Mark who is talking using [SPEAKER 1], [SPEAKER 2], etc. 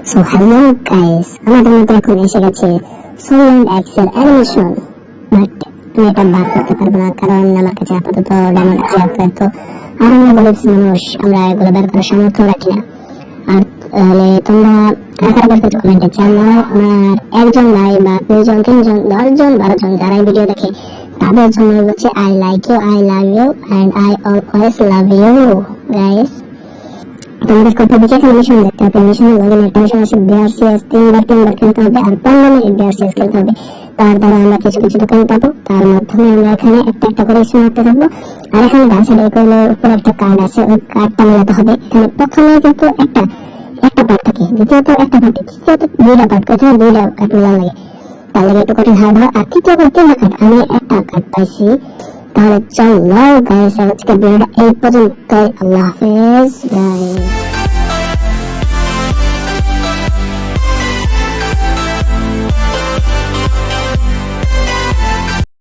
[SPEAKER 1] So hello guys, আমাদের মধ্যে এখন এসে গেছে সোল্যান্ড এক্সেল অ্যানিমেশন, বাট আমি এটা বার করতে পারবো না কারণ আমার কাছে আপাতত ডায়মন্ড আছে। তো আর আমরা বলেছি মানুষ আমরা এগুলো বের করার সামর্থ্য রাখি না। আর তাহলে তোমরা কারা বলতে কমেন্টে জানাও। আমার একজন ভাই বা দুইজন, তিনজন, 10 জন, 12 জন যারা এই ভিডিও দেখে তাদের জন্য বলছে I like you, I love you and I always love you guys. তোমাদের কথা বুঝে এখানে মিশন দেখতে হবে। মিশনের লগইন একটা মিশন আছে বিআরসিএস 3বার খেলতে হবে আর 15 মিনিট বিআরসিএস খেলতে হবে। তার দ্বারা আমরা কিছু টোকেন পাবো, তার মাধ্যমে আমরা এখানে একটা করে ইস্যু মারতে থাকবো। আর এখানে ডান সাইডে কইলের উপরে একটা কার্ড আছে, ওই কার্ডটা মেলাতে হবে। এখানে প্রথমে কিন্তু একটা পার্ট থাকে, দ্বিতীয়ত একটা পার্ট, তৃতীয়ত দুইটা পার্ট, প্রথমে দুইটা কার্ড মেলা লাগে, তার লাগে একটু কঠিন হার্ড হয়। আর তৃতীয় করে 3টা কার্ড, আমি একটা কার্ড পাইছি। তাহলে চলো গাইস, আজকে ভিডিওটা এই পর্যন্তই। আল্লাহ হাফেজ গাইস।